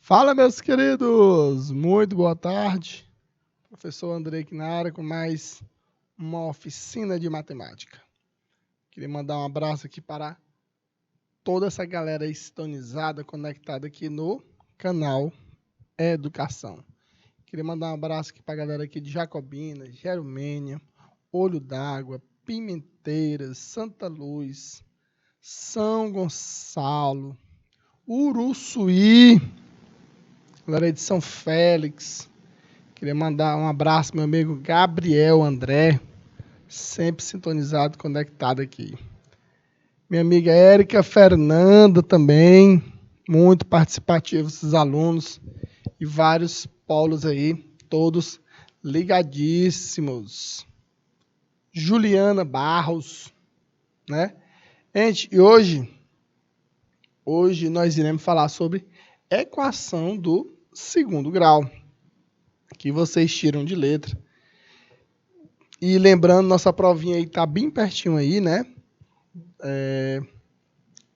Fala, meus queridos! Muito boa tarde. Professor Andrei aqui na área com mais uma oficina de matemática. Queria mandar um abraço aqui para toda essa galera sintonizada, conectada aqui no canal Educação. Queria mandar um abraço aqui para a galera aqui de Jacobina, Gerumênia, Olho d'Água, Pimenteiras, Santa Luz, São Gonçalo, Uruçuí, galera de São Félix. Queria mandar um abraço pro meu amigo Gabriel André, sempre sintonizado, conectado aqui. Minha amiga Érica Fernanda também, muito participativos esses alunos e vários polos aí, todos ligadíssimos. Juliana Barros, né? Gente, e hoje nós iremos falar sobre equação do segundo grau, que vocês tiram de letra. E lembrando, nossa provinha aí tá bem pertinho aí, né?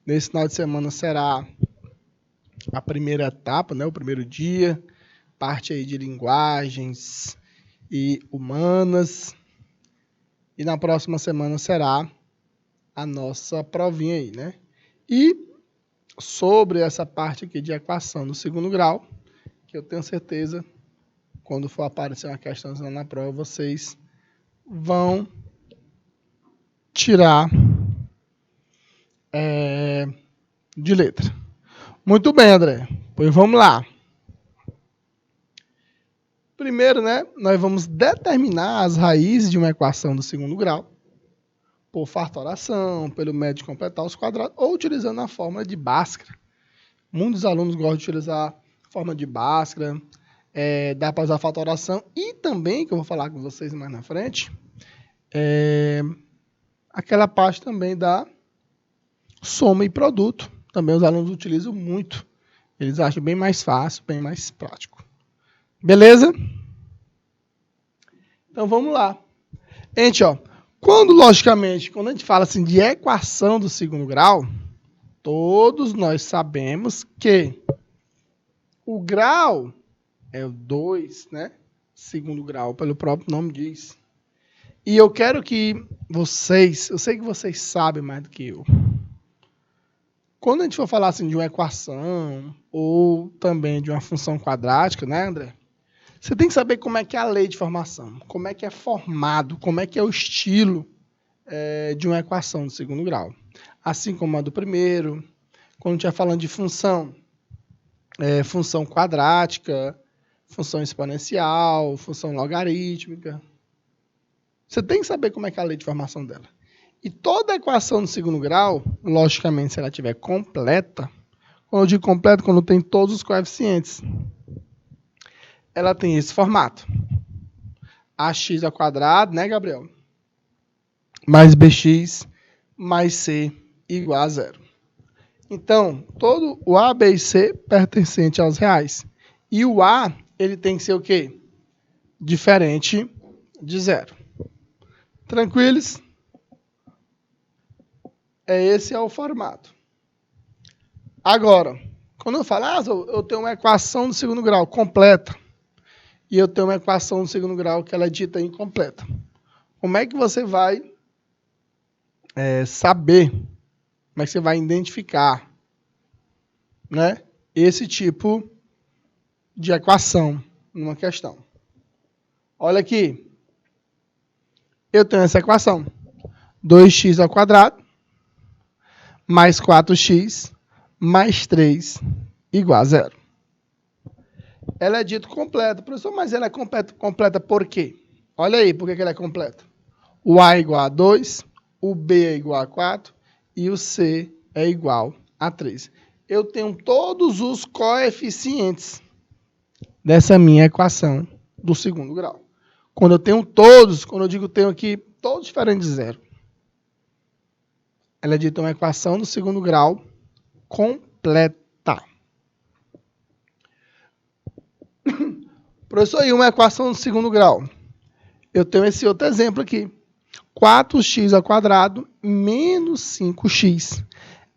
Nesse final de semana será a primeira etapa, né? O primeiro dia, parte aí de linguagens e humanas. E na próxima semana será a nossa provinha aí, né? E sobre essa parte aqui de equação do segundo grau, que eu tenho certeza, quando for aparecer uma questão na prova, vocês vão tirar de letra. Muito bem, André. Pois vamos lá. Primeiro, né, nós vamos determinar as raízes de uma equação do segundo grau por fatoração, pelo método de completar os quadrados, ou utilizando a fórmula de Bhaskara. Muitos alunos gostam de utilizar a fórmula de Bhaskara, dá para usar a fatoração, e também, que eu vou falar com vocês mais na frente, aquela parte também da soma e produto. Também os alunos utilizam muito. Eles acham bem mais fácil, bem mais prático. Beleza? Então vamos lá. Gente, quando a gente fala assim de equação do segundo grau, todos nós sabemos que o grau é o 2, né? Segundo grau, pelo próprio nome diz. E eu quero que vocês, eu sei que vocês sabem mais do que eu. Quando a gente for falar assim de uma equação ou também de uma função quadrática, né, André? Você tem que saber como é que é a lei de formação, como é que é formado, como é que é o estilo de uma equação do segundo grau. Assim como a do primeiro, quando a gente vai falando de função, função quadrática, função exponencial, função logarítmica. Você tem que saber como é que é a lei de formação dela. E toda equação do segundo grau, logicamente, se ela estiver completa, quando eu digo completa, quando tem todos os coeficientes, ela tem esse formato. Ax ao quadrado, né, Gabriel? Mais bx mais c igual a zero. Então, todo o a, b e c pertencente aos reais. E o a, ele tem que ser o quê? Diferente de zero. Tranquilos? Esse é o formato. Agora, quando eu falo, eu tenho uma equação do segundo grau completa, e eu tenho uma equação do segundo grau que ela é dita incompleta. Como é que você vai saber, como é que você vai identificar, né, esse tipo de equação numa questão? Olha aqui. Eu tenho essa equação. 2x ao quadrado mais 4x mais 3 igual a zero. Ela é dita completa. Professor, mas ela é completa por quê? Olha aí por que ela é completa. O a é igual a 2, o b é igual a 4 e o c é igual a 3. Eu tenho todos os coeficientes dessa minha equação do segundo grau. Quando eu tenho todos, quando eu digo tenho aqui, todos diferentes de zero. Ela é dita uma equação do segundo grau completa. Professor, e uma equação do segundo grau? Eu tenho esse outro exemplo aqui. 4x ao quadrado menos 5x.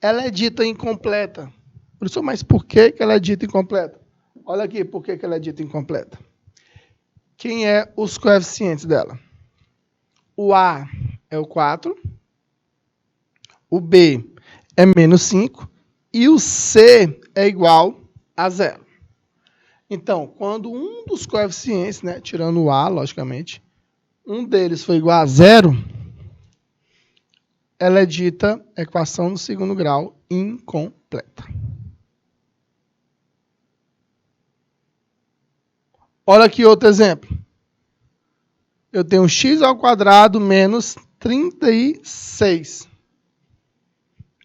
Ela é dita incompleta. Professor, mas por que ela é dita incompleta? Olha aqui por que ela é dita incompleta. Quem é os coeficientes dela? O A é o 4, o B é menos 5 e o C é igual a 0. Então, quando um dos coeficientes, né, tirando o A, logicamente, um deles foi igual a 0, ela é dita equação do segundo grau incompleta. Olha aqui outro exemplo. Eu tenho x ao quadrado menos 36.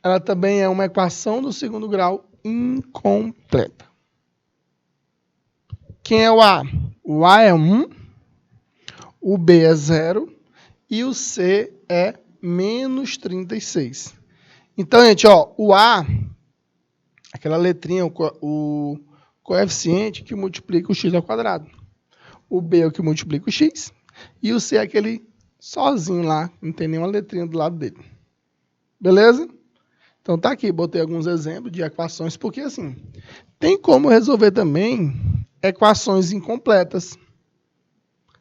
Ela também é uma equação do segundo grau incompleta. Quem é o A? O A é 1, o B é 0 e o C é menos 36. Então, gente, ó, o A, aquela letrinha, o coeficiente que multiplica o x ao quadrado. O B é o que multiplica o x. E o C é aquele sozinho lá, não tem nenhuma letrinha do lado dele. Beleza? Então tá aqui, botei alguns exemplos de equações, porque assim, tem como resolver também equações incompletas,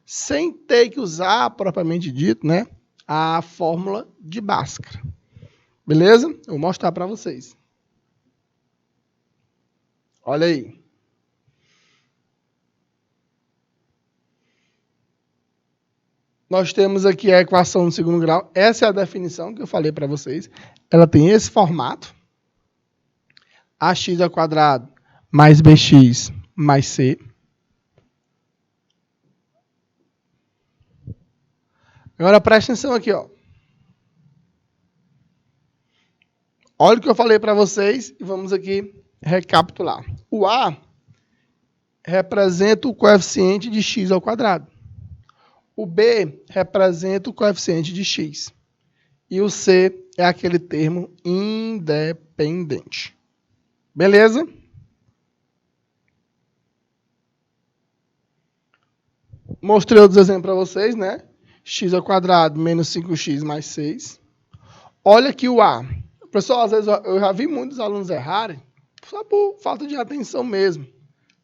sem ter que usar, propriamente dito, né, a fórmula de Bhaskara. Beleza? Eu vou mostrar para vocês. Olha aí. Nós temos aqui a equação do segundo grau. Essa é a definição que eu falei para vocês. Ela tem esse formato. Ax ao quadrado mais bx mais c. Agora presta atenção aqui, ó. Olha o que eu falei para vocês e vamos aqui recapitular. O A representa o coeficiente de x ao quadrado. O B representa o coeficiente de x. E o C é aquele termo independente. Beleza? Mostrei outros exemplos para vocês, né? X ao quadrado menos 5x mais 6. Olha aqui o A. Pessoal, às vezes eu já vi muitos alunos errarem, só por falta de atenção mesmo.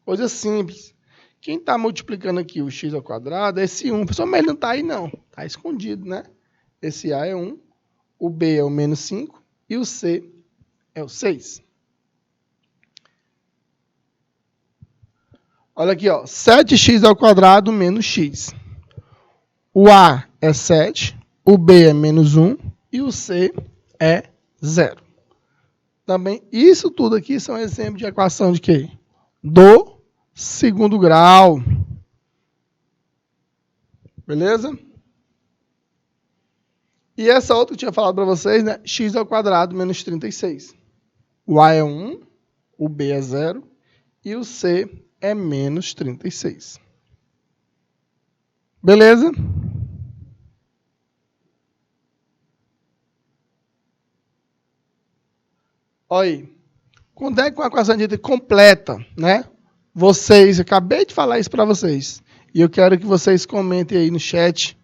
Coisa simples. Quem está multiplicando aqui o x ao quadrado é esse 1. Pessoal, mas ele não está aí não. Está escondido, né? Esse A é 1, o B é o menos 5 e o C é o 6. Olha aqui, ó. 7x ao quadrado menos x. O A é 7, o B é menos 1 e o C é 0. Também, isso tudo aqui são exemplos de equação de quê? Do segundo grau. Beleza? E essa outra que eu tinha falado para vocês, né? X ao quadrado menos 36. O A é 1, o B é 0 e o C é menos 36. Beleza? Olha aí. Quando é que uma equação dita completa, né? Vocês, eu acabei de falar isso para vocês. E eu quero que vocês comentem aí no chat.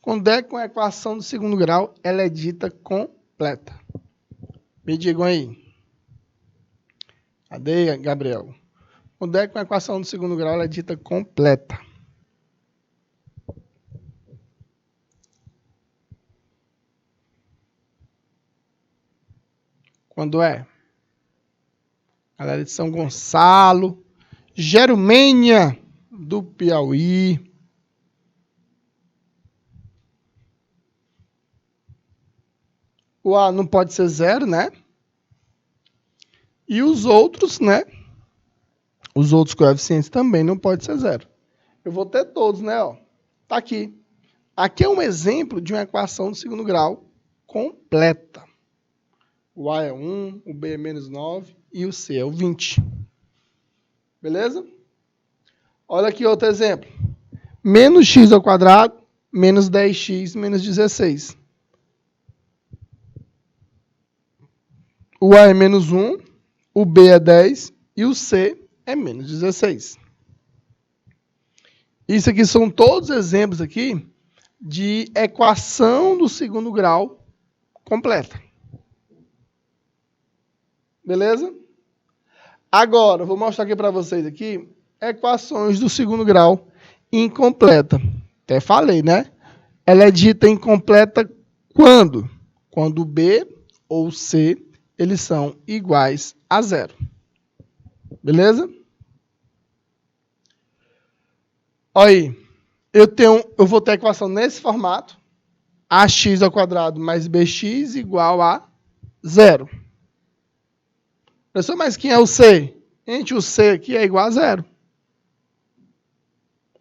Quando é que uma equação do segundo grau ela é dita completa? Me digam aí. Cadê, Gabriel? Quando é que uma equação do segundo grau ela é dita completa? Quando é? Galera de São Gonçalo, Gerumênia do Piauí. O A não pode ser 0, né? E os outros, né? Os outros coeficientes também não podem ser 0. Eu vou ter todos, né? Ó, tá aqui. Aqui é um exemplo de uma equação do segundo grau completa. O A é 1, o B é menos 9 e o C é o 20. Beleza? Olha aqui outro exemplo. Menos x ao quadrado, menos 10x, menos 16. O A é menos 1, o B é 10 e o C é menos 16. Isso aqui são todos exemplos aqui de equação do segundo grau completa. Beleza? Agora, vou mostrar aqui para vocês aqui equações do segundo grau incompleta. Até falei, né? Ela é dita incompleta quando? Quando B ou C, eles são iguais a zero. Beleza? Olha aí. Eu vou ter a equação nesse formato. Ax ao quadrado mais bx igual a zero. Professor, mas quem é o C? Gente, o C aqui é igual a zero.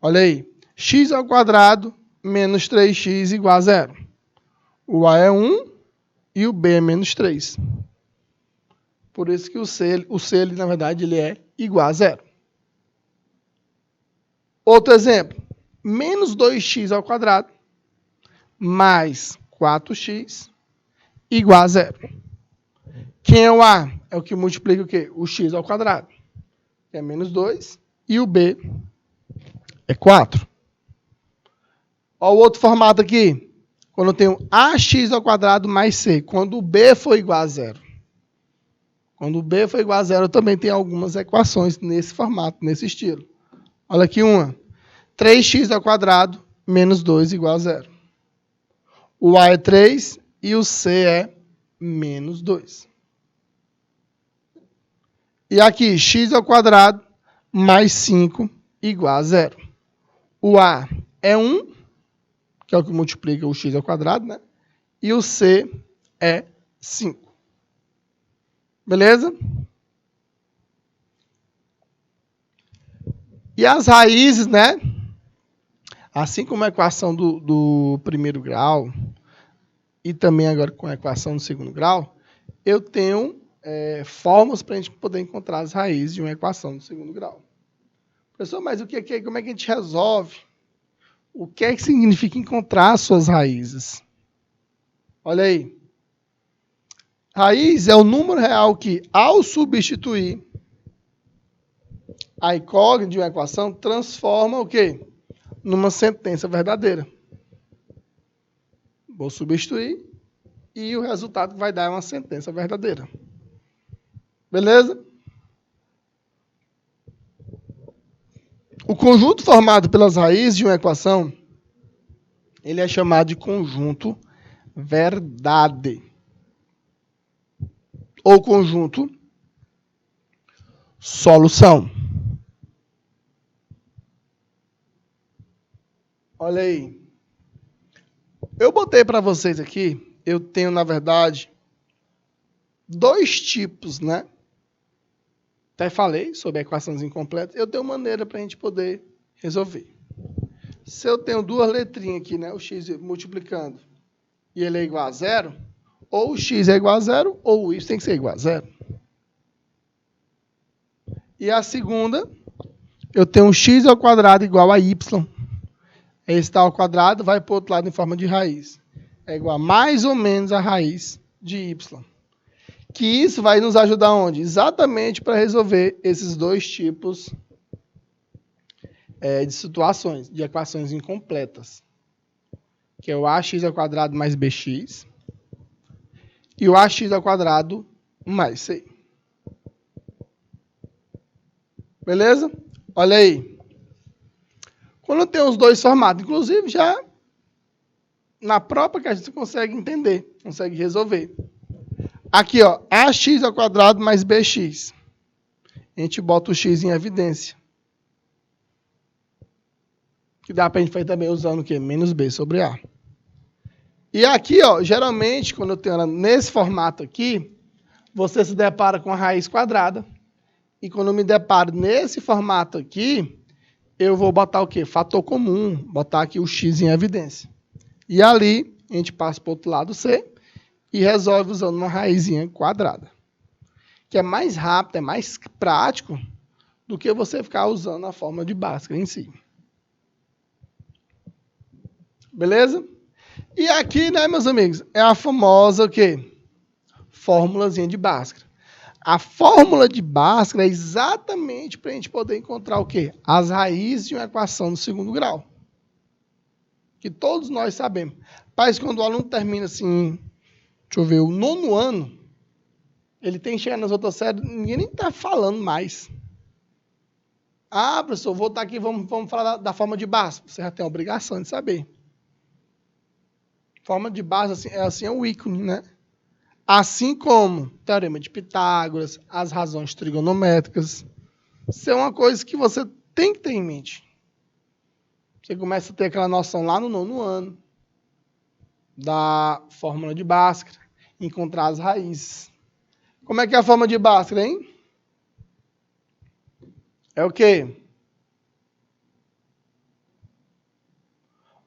Olha aí. X ao quadrado menos 3x igual a zero. O A é 1 e o B é menos 3. Por isso que o C ele, na verdade, ele é igual a zero. Outro exemplo. Menos 2x ao quadrado mais 4x igual a zero. Quem é o A? É o que multiplica o quê? O x ao quadrado, que é menos 2, e o B é 4. Olha o outro formato aqui. Quando eu tenho ax ao quadrado mais c, quando o B for igual a zero. Quando o B for igual a zero, eu também tenho algumas equações nesse formato, nesse estilo. Olha aqui uma. 3x ao quadrado menos 2 igual a zero. O A é 3 e o C é menos 2. E aqui, x ao quadrado mais 5 igual a zero. O A é 1, que é o que multiplica o x ao quadrado, né? E o C é 5. Beleza? E as raízes, né? Assim como a equação do primeiro grau, e também agora com a equação do segundo grau, eu tenho formas para a gente poder encontrar as raízes de uma equação do segundo grau. Professor, mas como é que a gente resolve? O que é que significa encontrar as suas raízes? Olha aí. Raiz é o número real que, ao substituir a incógnita de uma equação, transforma o quê? Numa sentença verdadeira. Vou substituir e o resultado que vai dar é uma sentença verdadeira. Beleza? O conjunto formado pelas raízes de uma equação, ele é chamado de conjunto verdade. Ou conjunto solução. Olha aí. Eu botei para vocês aqui, eu tenho, na verdade, dois tipos, né? Até falei sobre equações incompletas. Eu tenho maneira para a gente poder resolver. Se eu tenho duas letrinhas aqui, né? O x multiplicando e ele é igual a zero, ou o x é igual a zero, ou o y tem que ser igual a zero. E a segunda, eu tenho um x ao quadrado igual a y. Esse tal ao quadrado vai para o outro lado em forma de raiz. É igual a mais ou menos a raiz de y. Que isso vai nos ajudar onde? Exatamente para resolver esses dois tipos de situações, de equações incompletas. Que é o ax ao quadrado mais bx e o ax ao quadrado mais c. Beleza? Olha aí. Quando tem os dois formatos, inclusive já na própria que a gente consegue entender, consegue resolver. Aqui, ó, ax ao quadrado mais bx. A gente bota o x em evidência. Que dá pra gente fazer também usando o quê? Menos b sobre a. E aqui, ó, geralmente, quando eu tenho ela nesse formato aqui, você se depara com a raiz quadrada. E quando eu me deparo nesse formato aqui, eu vou botar o quê? Fator comum, botar aqui o x em evidência. E ali, a gente passa para o outro lado C e resolve usando uma raizinha quadrada. Que é mais rápido, é mais prático do que você ficar usando a fórmula de Bhaskara em si. Beleza? E aqui, né, meus amigos, é a famosa o quê? Fórmulazinha de Bhaskara. A fórmula de Bhaskara é exatamente para a gente poder encontrar o quê? As raízes de uma equação do segundo grau. Que todos nós sabemos. Mas quando o aluno termina assim, deixa eu ver, o nono ano, Ele tem que chegar nas outras séries, ninguém nem tá falando mais. Ah, professor, vou estar aqui, vamos falar da forma de Bhaskara. Você já tem a obrigação de saber. Forma de Bhaskara é o ícone, né? Assim como Teorema de Pitágoras, as razões trigonométricas. Isso é uma coisa que você tem que ter em mente. Você começa a ter aquela noção lá no 9º ano da fórmula de Bhaskara, encontrar as raízes. Como é que é a forma de Bhaskara, hein? É o quê?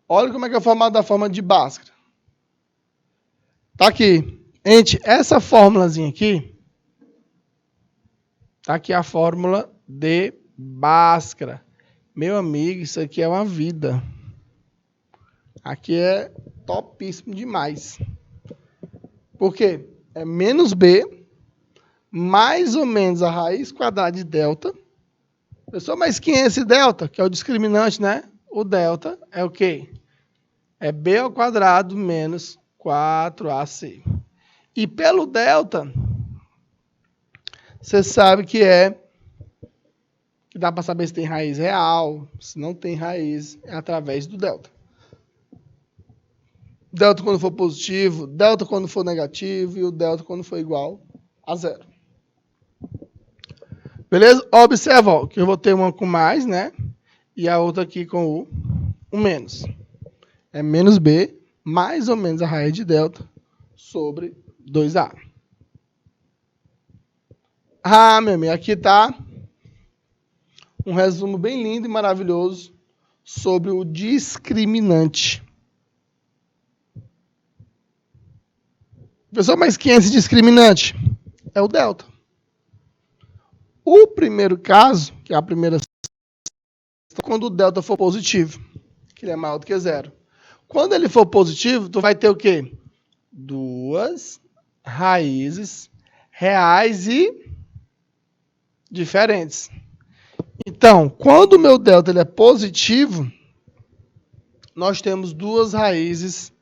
Olha como é que é o formato da forma de Bhaskara. Tá aqui. Gente, essa fórmulazinha aqui, tá aqui a fórmula de Bhaskara. Meu amigo, isso aqui é uma vida. Aqui é topíssimo demais. Por quê? É menos B, mais ou menos a raiz quadrada de delta. Pessoal, mas quem é esse delta? Que é o discriminante, né? O delta é o quê? É B ao quadrado menos 4AC. E pelo delta, você sabe que dá para saber se tem raiz real, se não tem raiz, é através do delta. Delta quando for positivo, delta quando for negativo e o delta quando for igual a 0. Beleza? Observa, ó, que eu vou ter uma com mais, né? E a outra aqui com o menos. É menos B, mais ou menos a raiz de delta sobre 2A. Ah, meu amigo, aqui tá um resumo bem lindo e maravilhoso sobre o discriminante. Pessoal, mas quem é esse discriminante? É o delta. O primeiro caso, que é a primeira, quando o delta for positivo, que ele é maior do que 0. Quando ele for positivo, tu vai ter o quê? Duas raízes reais e diferentes. Então, quando o meu delta ele é positivo, nós temos duas raízes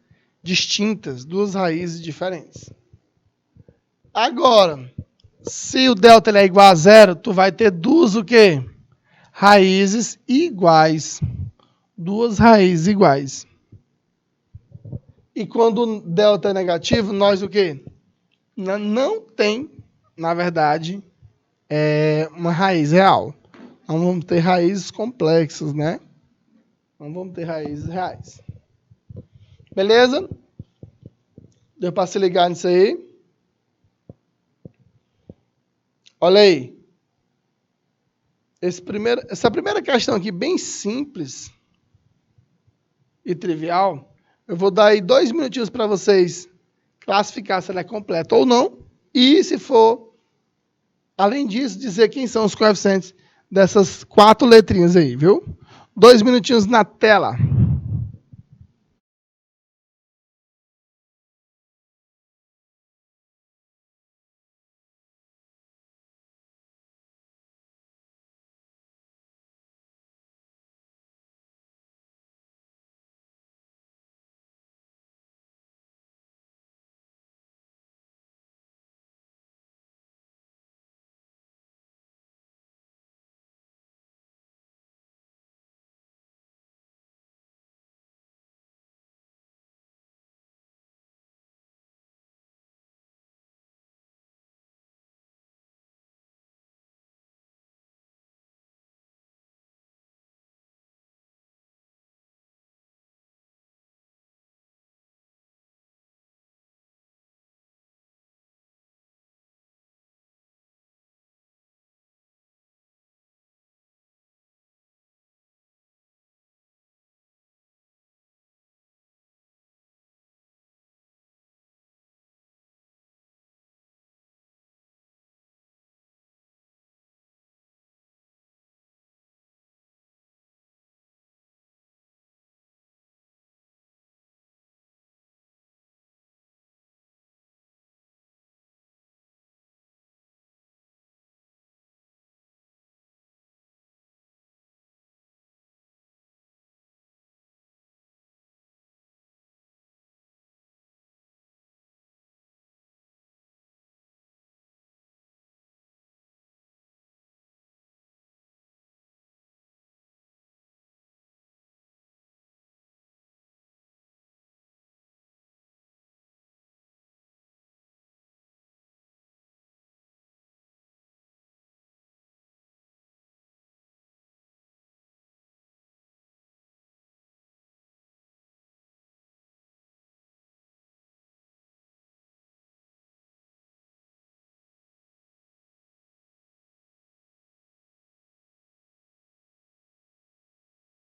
distintas, duas raízes diferentes. Agora, se o delta ele é igual a 0, tu vai ter duas o quê? Raízes iguais. Duas raízes iguais. E quando o delta é negativo, nós o quê? Não tem, na verdade, uma raiz real. Não vamos ter raízes complexas, né? Não vamos ter raízes reais. Beleza? Deu para se ligar nisso aí? Olha aí. Essa primeira questão aqui, bem simples e trivial, eu vou dar aí 2 minutinhos para vocês classificar se ela é completa ou não. E se for, além disso, dizer quem são os coeficientes dessas 4 letrinhas aí, viu? 2 minutinhos na tela.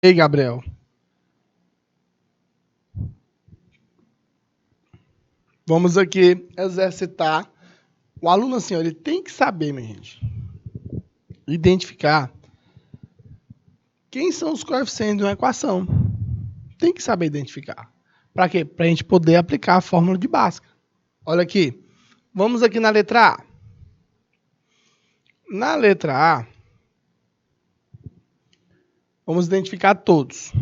Ei, Gabriel. Vamos aqui exercitar. O aluno, assim, ó, ele tem que saber, minha gente, identificar quem são os coeficientes de uma equação. Tem que saber identificar. Para quê? Para a gente poder aplicar a fórmula de Bhaskara. Olha aqui. Vamos aqui na letra A. Na letra A, vamos identificar todos.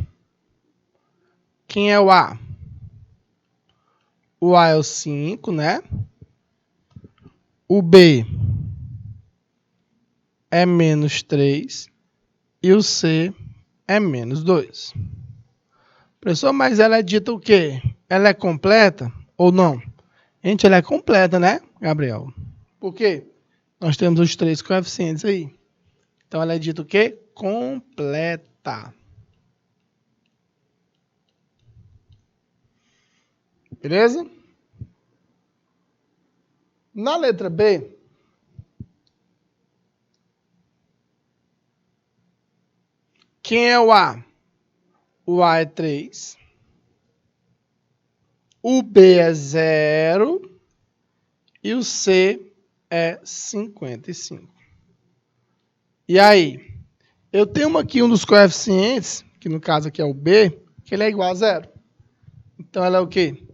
Quem é o A? O A é o 5, né? O B é menos 3 e o C é menos 2. Professor, mas ela é dita o quê? Ela é completa ou não? Gente, ela é completa, né, Gabriel? Por quê? Nós temos os 3 coeficientes aí. Então, ela é dita o quê? Completa. Beleza? Na letra B, quem é o A? O A é 3. O B é 0. E o C é 55. E aí? Eu tenho aqui um dos coeficientes, que no caso aqui é o B, que ele é igual a 0. Então, ela é o quê?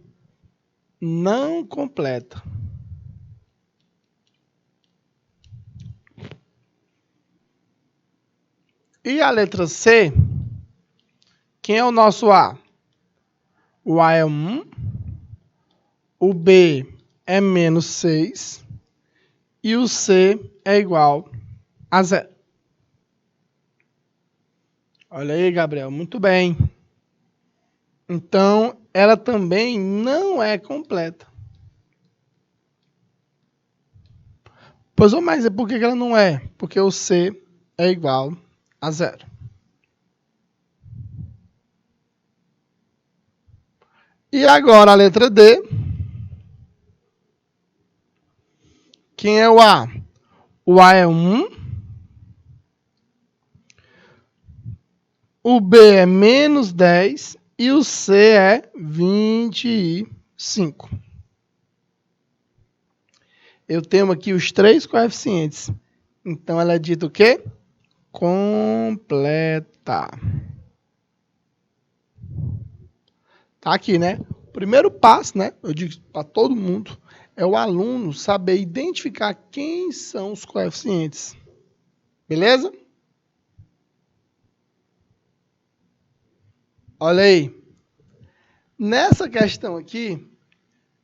Não completa. E a letra C, quem é o nosso A? O A é 1, o B é menos 6 e o C é igual a 0. Olha aí, Gabriel, muito bem. Então, ela também não é completa. Pois, mas por que ela não é? Porque o C é igual a 0. E agora a letra D. Quem é o A? O A é 1. O B é menos 10 e o C é 25. Eu tenho aqui os 3 coeficientes. Então, ela é dita o quê? Completa. Tá aqui, né? O primeiro passo, né? Eu digo para todo mundo, é o aluno saber identificar quem são os coeficientes. Beleza? Olha aí. Nessa questão aqui,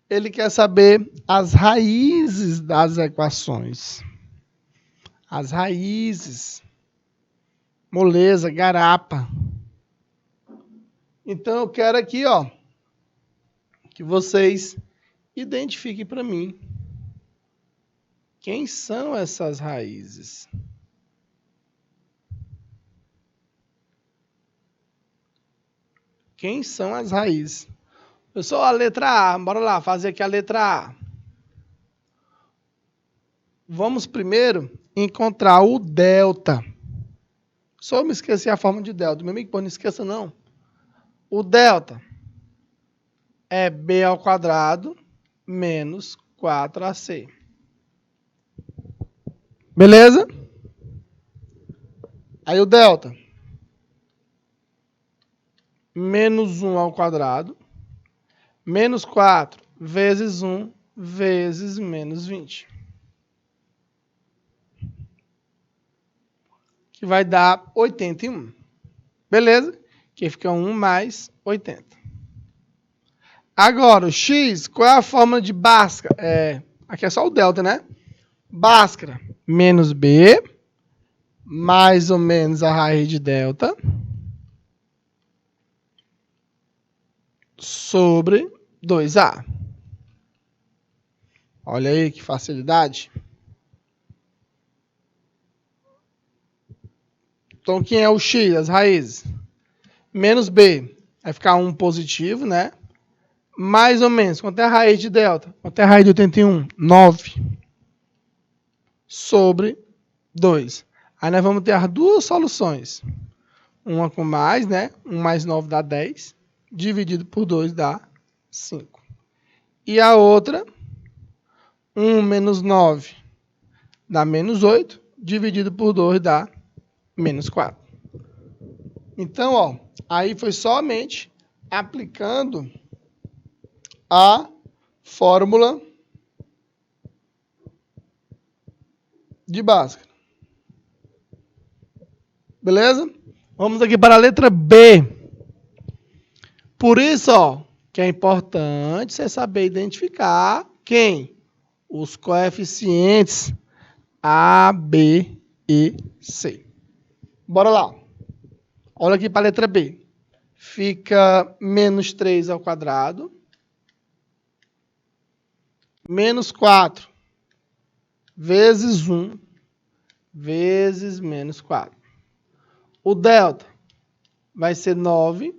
ele quer saber as raízes das equações. As raízes. Moleza, garapa. Então, eu quero aqui, ó, que vocês identifiquem para mim quem são essas raízes. Quem são as raízes? Pessoal, a letra A. Bora lá, fazer aqui a letra A. Vamos primeiro encontrar o delta. Só me esqueci a forma de delta. Meu amigo, não esqueça não. O delta é B ao quadrado menos 4AC. Beleza? Aí o delta. Menos 1 ao quadrado. Menos 4 vezes 1 vezes menos 20. Que vai dar 81. Beleza? Que fica 1 mais 80. Agora, o x, qual é a fórmula de Bhaskara? Aqui é só o delta, né? Bhaskara menos b, mais ou menos a raiz de delta, sobre 2a. Olha aí que facilidade. Então, quem é o x, as raízes? Menos b, vai ficar 1 positivo, né? Mais ou menos, quanto é a raiz de delta? Quanto é a raiz de 81? 9. Sobre 2. Aí nós vamos ter as duas soluções. uma com mais, né? 1 mais 9 dá 10. Dividido por 2 dá 5. E a outra, 1 menos 9 dá menos 8. Dividido por 2 dá menos 4. Então, ó, aí foi somente aplicando a fórmula de Bhaskara. Beleza? Vamos aqui para a letra B. Por isso, ó, que é importante você saber identificar quem? Os coeficientes A, B e C. Bora lá. Olha aqui para a letra B. Fica menos 3 ao quadrado. Menos 4 vezes 1 vezes menos 4. O delta vai ser 9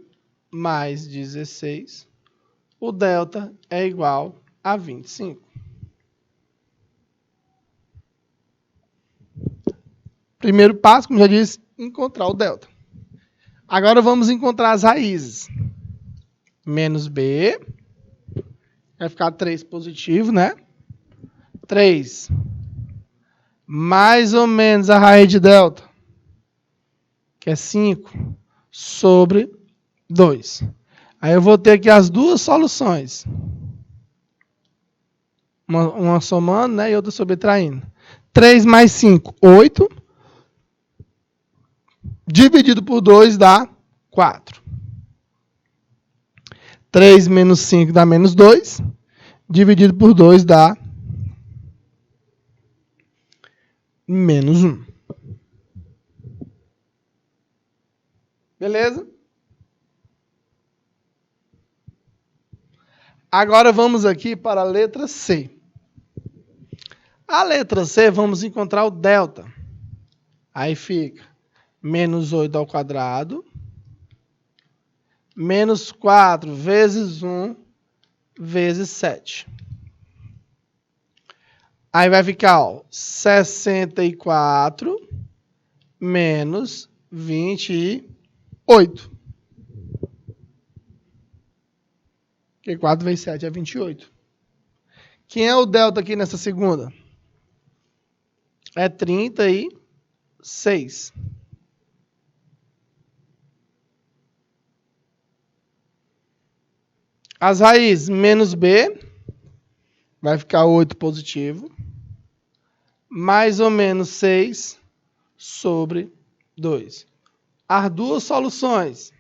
mais 16. O delta é igual a 25. Primeiro passo, como já disse, encontrar o delta. Agora vamos encontrar as raízes. Menos B. Vai ficar 3 positivo, né? 3 mais ou menos a raiz de delta, que é 5, sobre 2. Aí eu vou ter aqui as duas soluções. Uma somando, né, e outra subtraindo. 3 mais 5, 8. Dividido por 2 dá 4. 3 menos 5 dá menos 2. Dividido por 2 dá menos 1. Beleza? Agora vamos aqui para a letra C. A letra C, vamos encontrar o delta. Aí fica menos 8 ao quadrado, menos 4 vezes 1 vezes 7. Aí vai ficar, ó, 64 menos 28. Porque 4 vezes 7 é 28. Quem é o delta aqui nessa segunda? É 36. As raízes, menos B, vai ficar 8 positivo, mais ou menos 6 sobre 2. As duas soluções,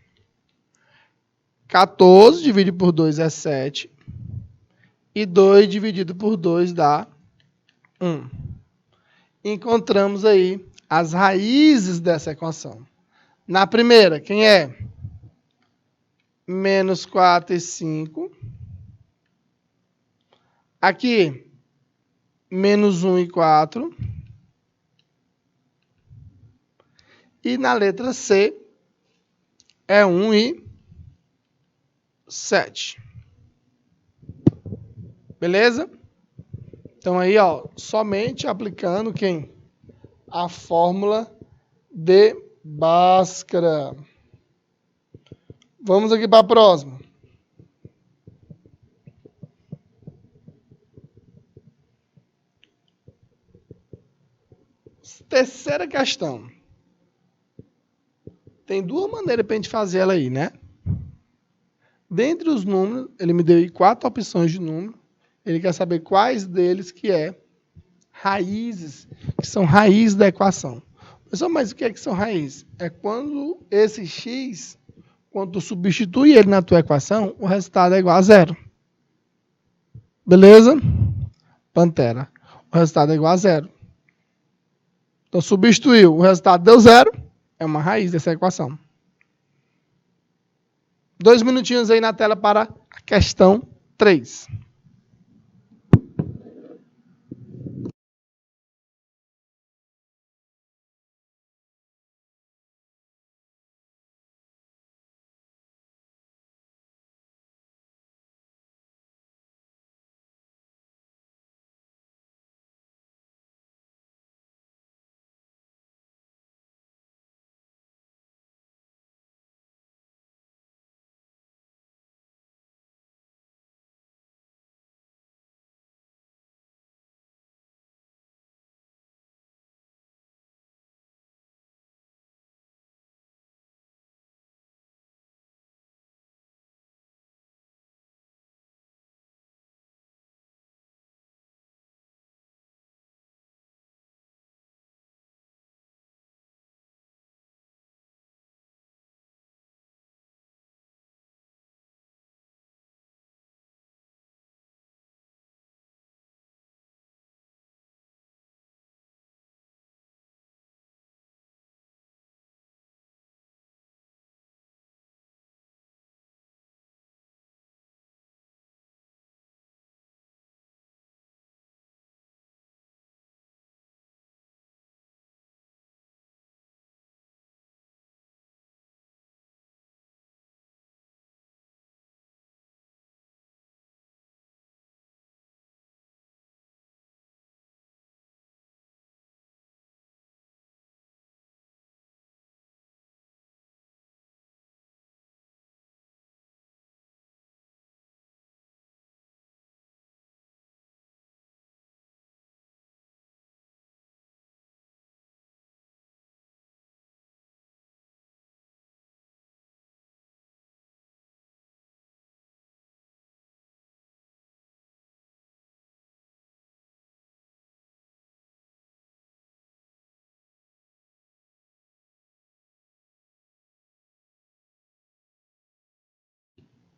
14 dividido por 2 é 7, e 2 dividido por 2 dá 1. Encontramos aí as raízes dessa equação. Na primeira, quem é? Menos 4 e 5. Aqui, menos 1 e 4. E na letra C, é 1 e 7. Beleza? Então aí, ó, somente aplicando quem? A fórmula de Bhaskara. Vamos aqui para a próxima. Terceira questão. Tem duas maneiras para a gente fazer ela aí, né? Dentre os números, ele me deu aí 4 opções de número. Ele quer saber quais deles que é raízes, que são raízes da equação. Pessoal, mas o que é que são raízes? É quando esse x, quando tu substitui ele na tua equação, o resultado é igual a zero. Beleza? Pantera. O resultado é igual a zero. Então, substituiu, o resultado deu zero, é uma raiz dessa equação. 2 minutinhos aí na tela para a questão 3.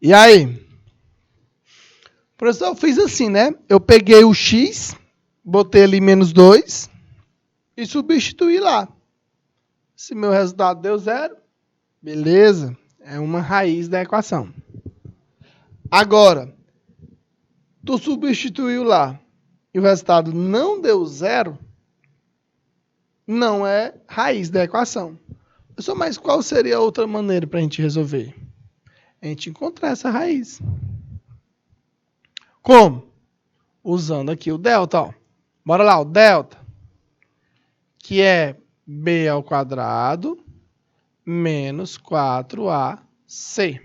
E aí? Professor, eu fiz assim, né? Eu peguei o x, botei ali menos 2 e substituí lá. Se meu resultado deu 0, beleza, é uma raiz da equação. Agora, tu substituiu lá e o resultado não deu 0, não é raiz da equação. Professor, mas qual seria a outra maneira para a gente resolver? A gente encontrar essa raiz. Como? Usando aqui o delta, ó. Bora lá, o delta, que é b ao quadrado menos 4ac.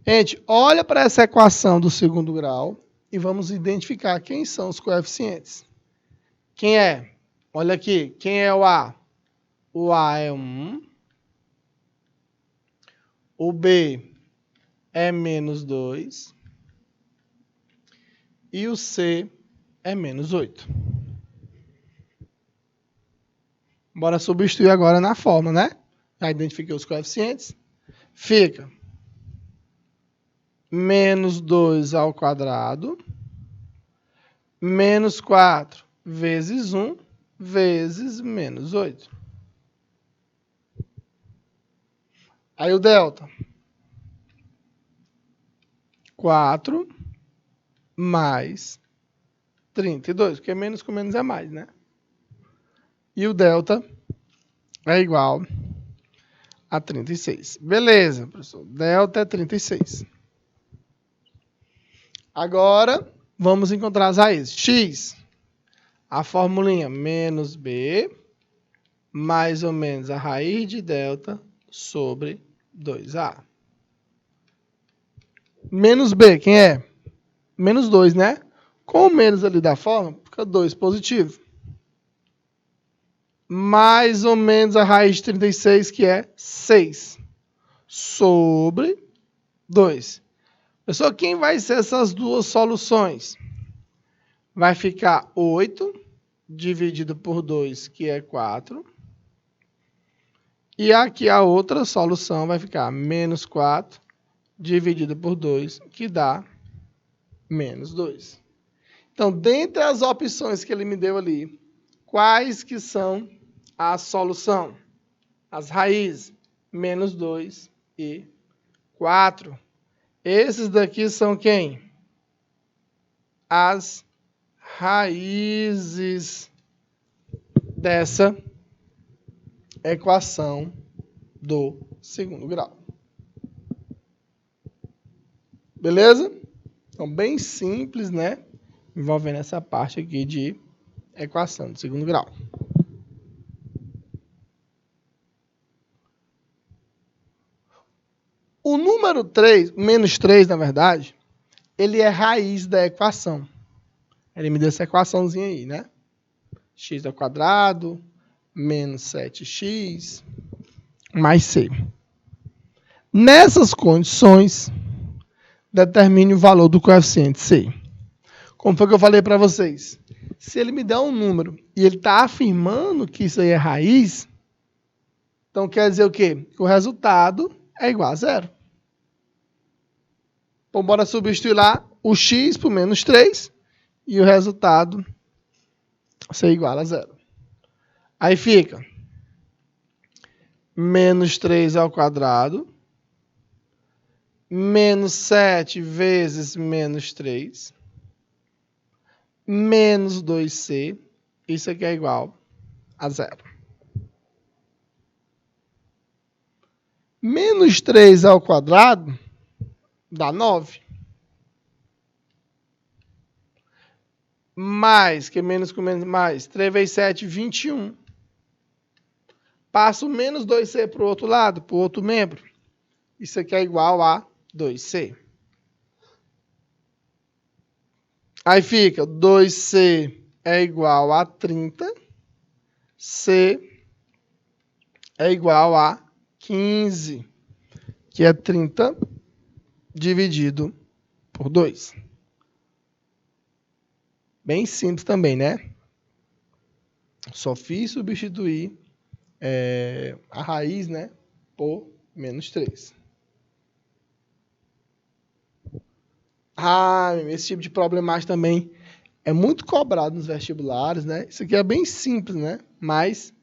Gente, olha para essa equação do segundo grau e vamos identificar quem são os coeficientes. Quem é? Olha aqui, quem é o A? O A é 1. O B é menos 2. E o C é menos 8. Bora substituir agora na forma, né? Já identifiquei os coeficientes. Fica menos 2 ao quadrado menos 4 vezes 1 vezes menos 8. Aí o delta. 4 mais 32, porque menos com menos é mais, né? E o delta é igual a 36. Beleza, professor. Delta é 36. Agora, vamos encontrar as raízes. X, a formulinha menos b, mais ou menos a raiz de delta sobre 2a. Menos b, quem é? Menos 2, né? Com o menos ali da forma, fica 2 positivo. Mais ou menos a raiz de 36, que é 6. Sobre 2. Pessoal, quem vai ser essas duas soluções? Vai ficar 8 dividido por 2, que é 4. E aqui a outra solução vai ficar menos 4 dividido por 2, que dá menos 2. Então, dentre as opções que ele me deu ali, quais que são a solução? As raízes, menos 2 e 4. Esses daqui são quem? As raízes dessa equação do segundo grau. Beleza? Então, bem simples, né? Envolvendo essa parte aqui de equação do segundo grau. O número 3, menos 3, na verdade, ele é raiz da equação. Ele me deu essa equaçãozinha aí, né? X ao quadrado, menos 7x, mais c. Nessas condições, determine o valor do coeficiente c. Como foi que eu falei para vocês? Se ele me der um número e ele está afirmando que isso aí é raiz, então quer dizer o quê? Que o resultado é igual a 0. Então, bora substituir lá o x por menos 3 e o resultado ser igual a 0. Aí fica menos 3 ao quadrado, menos 7 vezes menos 3, menos 2c, isso aqui é igual a 0. Menos 3 ao quadrado dá 9. Mais, que menos com menos mais, 3 vezes 7, 21. Passo menos 2c para o outro lado, para o outro membro. Isso aqui é igual a 2c. Aí fica 2c é igual a 30. C é igual a 15, que é 30 dividido por 2. Bem simples também, né? Só fiz substituir a raiz, né, por menos 3. Esse tipo de problemática também é muito cobrado nos vestibulares, né? Isso aqui é bem simples, né? Mas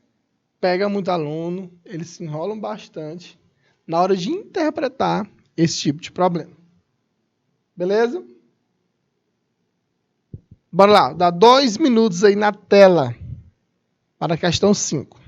pega muito aluno, eles se enrolam bastante na hora de interpretar esse tipo de problema. Beleza? Bora lá, dá 2 minutos aí na tela para a questão 5.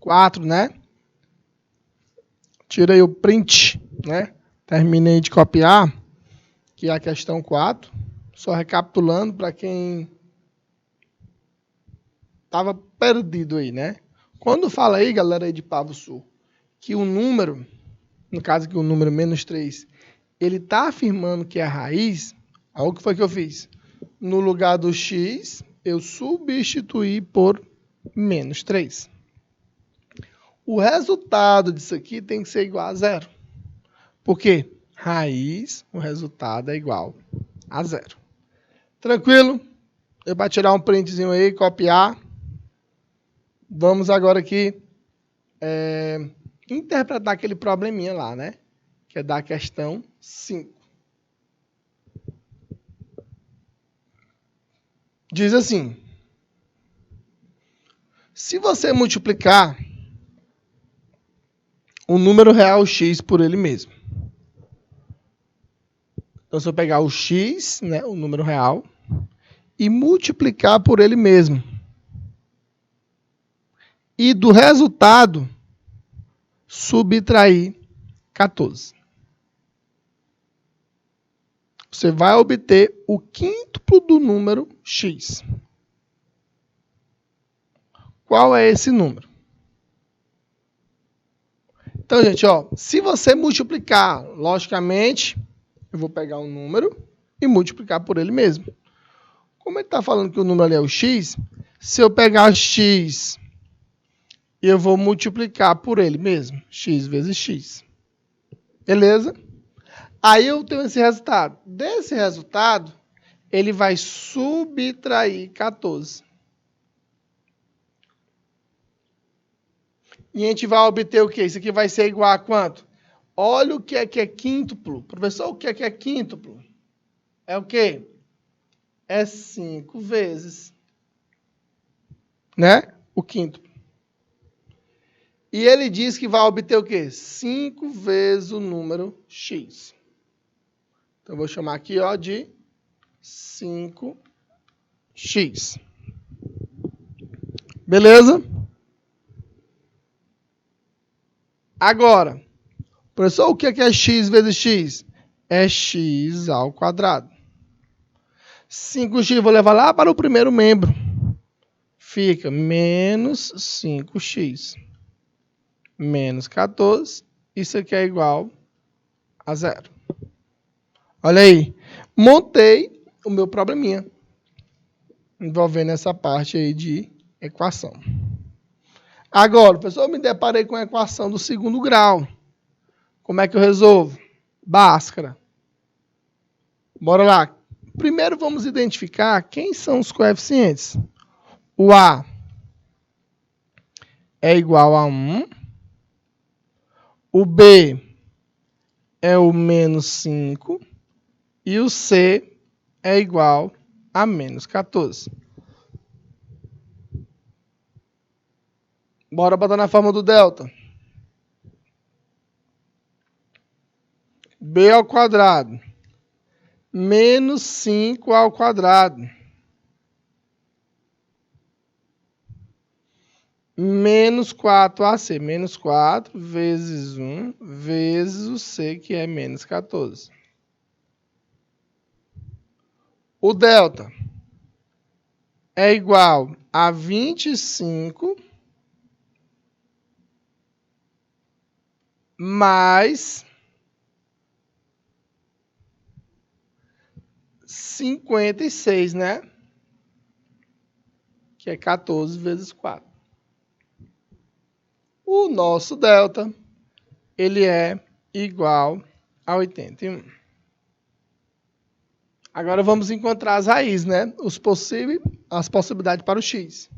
Quatro, né? Tirei o print, né? Terminei de copiar, que é a questão 4. Só recapitulando para quem estava perdido aí, né? Quando fala aí, galera aí de Pavo Sul, que o número, no caso aqui o número -3, ele está afirmando que é a raiz, olha o que foi que eu fiz. No lugar do x, eu substituí por -3. O resultado disso aqui tem que ser igual a 0. Por quê? Raiz, o resultado é igual a 0. Tranquilo? Eu vou tirar um printzinho aí, copiar. Vamos agora aqui interpretar aquele probleminha lá, né? Que é da questão 5. Diz assim: se você multiplicar o número real x por ele mesmo. Então, se eu pegar o x, né, o número real, e multiplicar por ele mesmo, e do resultado subtrair 14. Você vai obter o quíntuplo do número x. Qual é esse número? Então, gente, ó, se você multiplicar, logicamente, eu vou pegar um número e multiplicar por ele mesmo. Como ele está falando que o número ali é o x, se eu pegar x, eu vou multiplicar por ele mesmo, x vezes x. Beleza? Aí eu tenho esse resultado. Desse resultado, ele vai subtrair 14. E a gente vai obter o quê? Isso aqui vai ser igual a quanto? Olha o que é quíntuplo. Professor, o que é quíntuplo? É o quê? É 5 vezes, né? O quíntuplo. E ele diz que vai obter o quê? 5 vezes o número x. Então, eu vou chamar aqui ó, de 5x. Beleza? Agora, professor, o que é x vezes x? É x ao quadrado. 5x vou levar lá para o primeiro membro. Fica menos 5x. Menos 14. Isso aqui é igual a 0. Olha aí. Montei o meu probleminha. Envolvendo essa parte aí de equação. Agora, professor, eu me deparei com a equação do segundo grau. Como é que eu resolvo? Bhaskara. Bora lá. Primeiro vamos identificar quem são os coeficientes. O A é igual a 1. O B é o menos 5. E o C é igual a menos 14. Bora botar na forma do delta. B ao quadrado. Menos 5 ao quadrado. Menos 4AC. Menos 4 vezes 1 vezes o C, que é menos 14. O delta é igual a 25 mais 56, né? Que é 14 vezes 4. O nosso delta, ele é igual a 81. Agora vamos encontrar as raízes, né? As possibilidades para o x.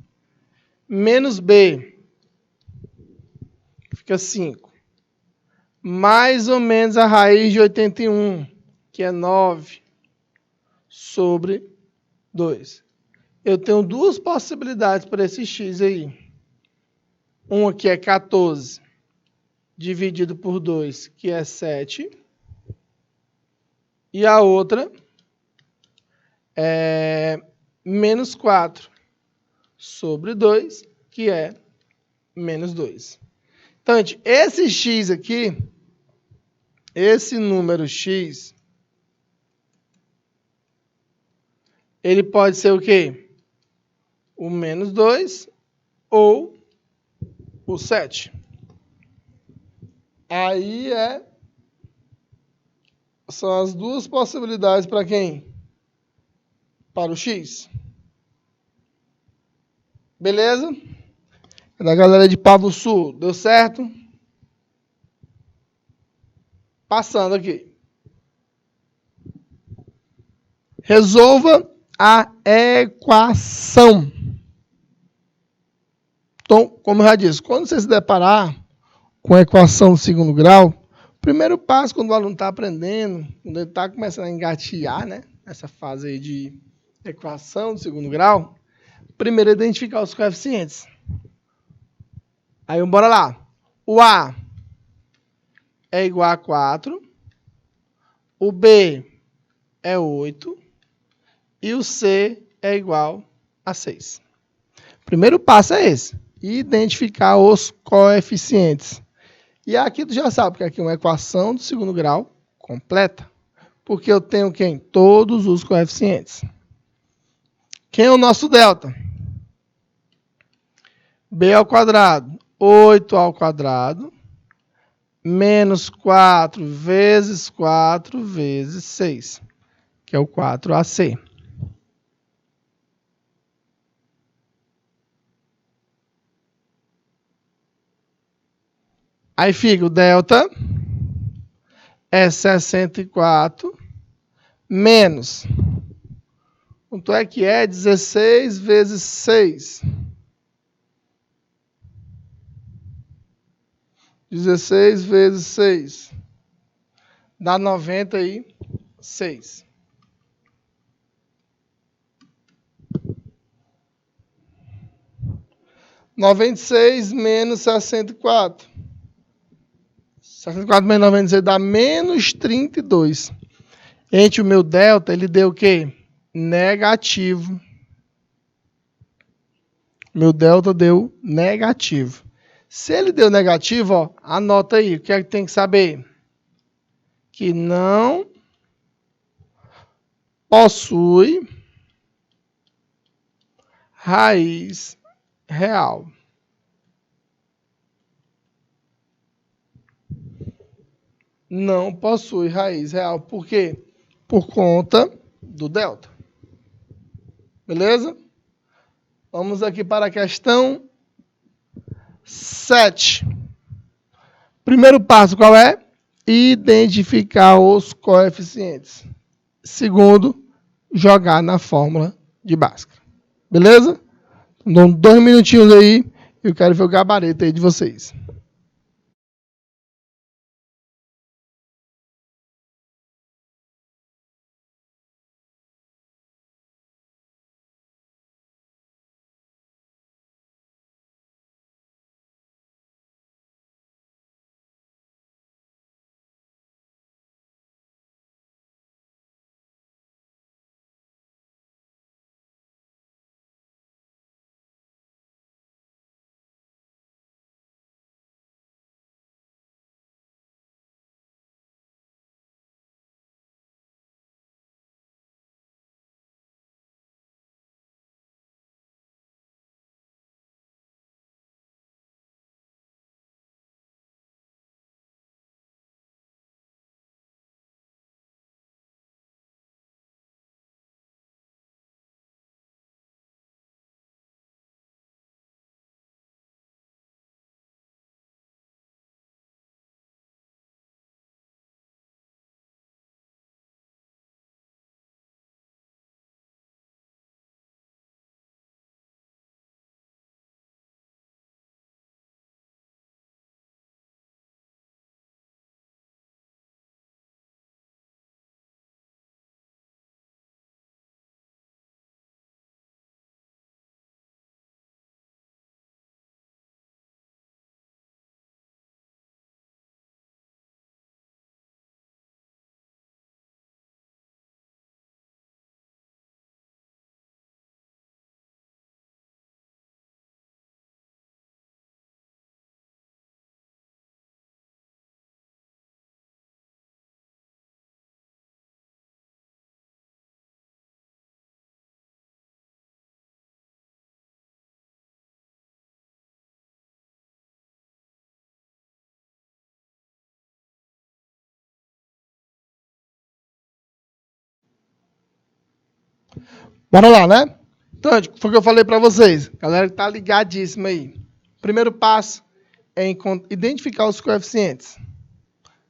Menos b fica 5. Mais ou menos a raiz de 81, que é 9, sobre 2. Eu tenho duas possibilidades para esse x aí. Uma que é 14 dividido por 2, que é 7. E a outra é menos 4 sobre 2, que é menos 2. Então, gente, esse x aqui, esse número x, ele pode ser o quê? O menos 2 ou o 7. Aí são as duas possibilidades para quem? Para o x. Beleza? É da galera de Pavo Sul. Deu certo? Passando aqui. Resolva a equação. Então, como eu já disse, quando você se deparar com a equação do segundo grau, o primeiro passo, quando o aluno está aprendendo, quando ele está começando a engatear, né, nessa fase aí de equação do segundo grau, primeiro é identificar os coeficientes. Aí, bora lá. O A é igual a 4, o B é 8 e o C é igual a 6. O primeiro passo é esse, identificar os coeficientes. E aqui tu já sabe que aqui é uma equação do segundo grau completa, porque eu tenho quem? Todos os coeficientes. Quem é o nosso delta? B ao quadrado, 8 ao quadrado, menos 4 vezes 4 vezes 6, que é o 4AC. Aí fica o delta é 64 menos, quanto é que é? 16 vezes 6. 16 vezes 6 dá 96. 96 menos 64. 64 menos 96 dá menos 32. Gente, o meu delta, ele deu o quê? Negativo. Meu delta deu negativo. Se ele deu negativo, ó, anota aí. O que é que tem que saber? Que não possui raiz real. Não possui raiz real. Por quê? Por conta do delta. Beleza? Vamos aqui para a questão 7. Primeiro passo qual é? Identificar os coeficientes. Segundo, jogar na fórmula de Bhaskara. Beleza? Dão 2 minutinhos aí. Eu quero ver o gabarito aí de vocês. Bora lá, né? Então, foi o que eu falei para vocês. Galera que tá ligadíssima aí. Primeiro passo é identificar os coeficientes.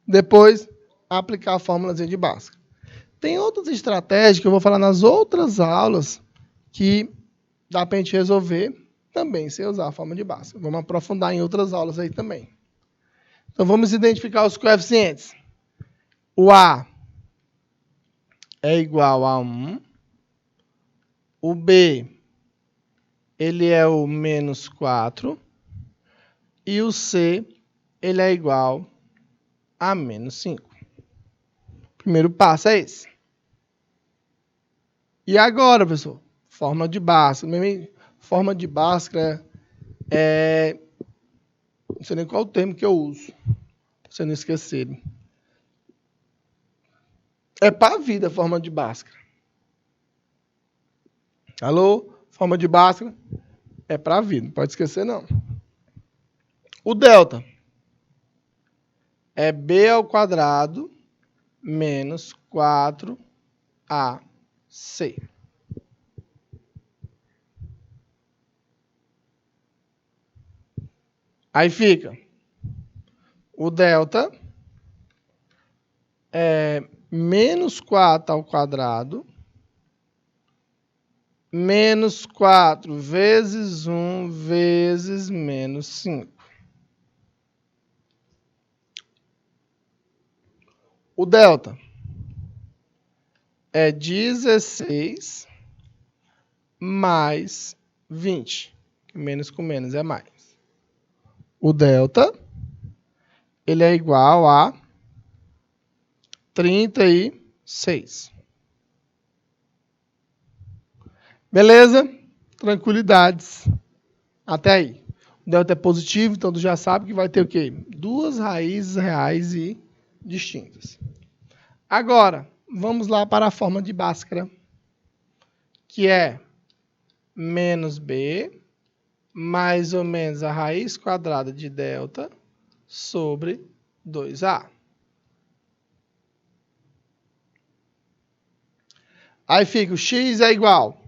Depois, aplicar a fórmulazinha de Bhaskara. Tem outras estratégias que eu vou falar nas outras aulas que dá pra gente resolver também sem usar a fórmula de Bhaskara. Vamos aprofundar em outras aulas aí também. Então, vamos identificar os coeficientes. O A é igual a 1. O B, ele é o menos 4. E o C, ele é igual a menos 5. Primeiro passo é esse. E agora, pessoal? Fórmula de Bhaskara. Fórmula de Bhaskara é... Não sei nem qual o termo que eu uso. Pra vocês não esquecerem. É para a vida a fórmula de Bhaskara. Alô? Fórmula de Bhaskara é para a vida. Não pode esquecer, não. O delta é b ao quadrado menos 4ac. Aí fica o delta é menos 4 ao quadrado menos 4 vezes 1 vezes menos 5. O delta é 16 mais 20. menos com menos é mais. O delta, ele é igual a 36. Beleza? Tranquilidades. Até aí. O delta é positivo, então tu já sabe que vai ter o quê? Duas raízes reais e distintas. Agora, vamos lá para a forma de Bhaskara, que é menos b mais ou menos a raiz quadrada de delta sobre 2a. Aí fica o x é igual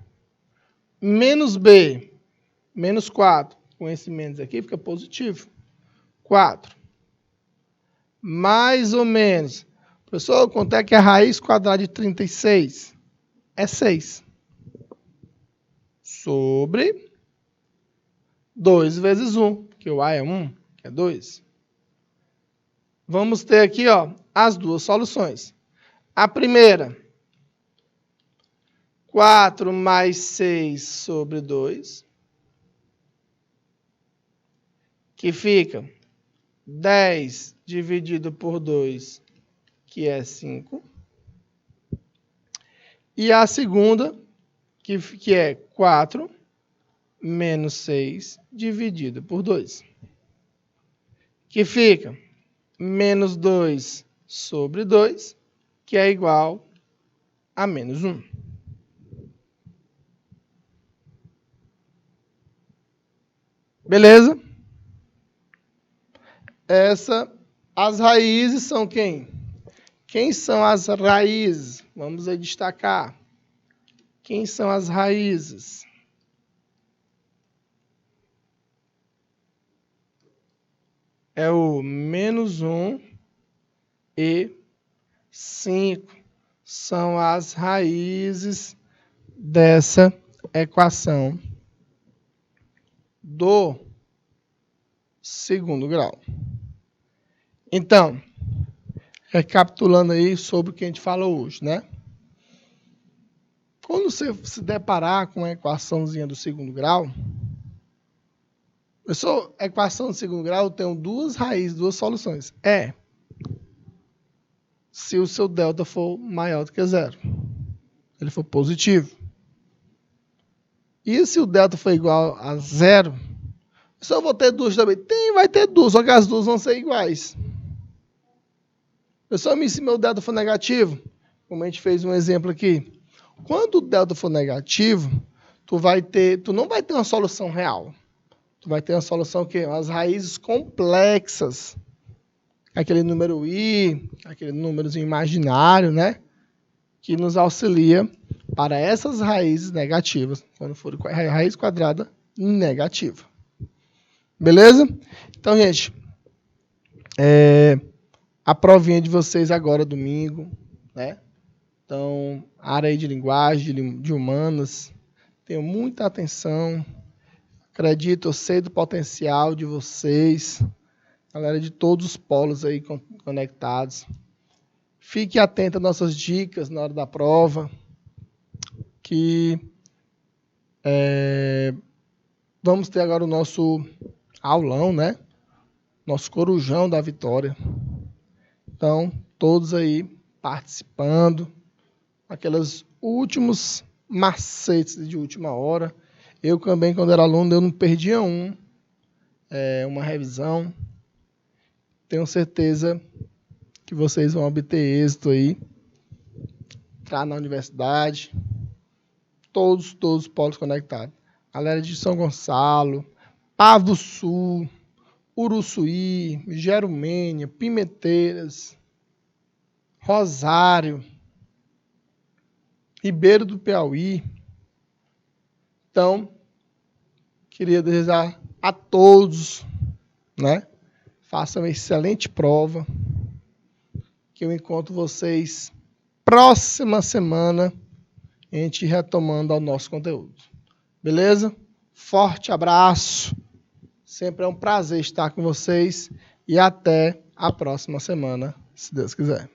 menos b, menos 4. Com esse menos aqui fica positivo. 4. Mais ou menos. Pessoal, quanto é que é a raiz quadrada de 36? É 6. Sobre 2 vezes 1, que o a é 1, que é 2. Vamos ter aqui, ó, as duas soluções. A primeira, 4 mais 6 sobre 2, que fica 10 dividido por 2, que é 5. E a segunda, que é 4 menos 6 dividido por 2, que fica menos 2 sobre 2, que é igual a menos 1. Beleza? As raízes são quem? Quem são as raízes? Vamos aí destacar. Quem são as raízes? É o menos 1 e 5. São as raízes dessa equação do segundo grau. Então, recapitulando aí sobre o que a gente falou hoje, né? Quando você se deparar com a equaçãozinha do segundo grau, pessoal, a equação do segundo grau tem duas raízes, duas soluções. Se o seu delta for maior do que 0. Ele for positivo. E se o delta for igual a 0, eu só vou ter duas também. Vai ter duas, só que as duas vão ser iguais. Pessoal, se meu delta for negativo, como a gente fez um exemplo aqui, quando o delta for negativo, tu não vai ter uma solução real. Tu vai ter uma solução que as raízes complexas, aquele número i, aquele númerozinho imaginário, né, que nos auxilia para essas raízes negativas, quando for raiz quadrada negativa. Beleza? Então, gente, a provinha de vocês agora, domingo, né? Então, área aí de linguagem, de humanas, tenham muita atenção. Acredito, eu sei do potencial de vocês, galera de todos os polos aí conectados. Fique atento às nossas dicas na hora da prova, que vamos ter agora o nosso aulão, né? Nosso corujão da vitória. Então, todos aí participando, aqueles últimos macetes de última hora. Eu também, quando era aluno, eu não perdia uma revisão. Tenho certeza que vocês vão obter êxito aí, entrar na universidade, todos os polos conectados. Galera de São Gonçalo, Pavo Sul, Uruçuí, Gerumênia, Pimenteiras, Rosário, Ribeiro do Piauí. Então, queria desejar a todos, né? Façam uma excelente prova, que eu encontro vocês próxima semana, a gente retomando ao nosso conteúdo. Beleza? Forte abraço. Sempre é um prazer estar com vocês e até a próxima semana, se Deus quiser.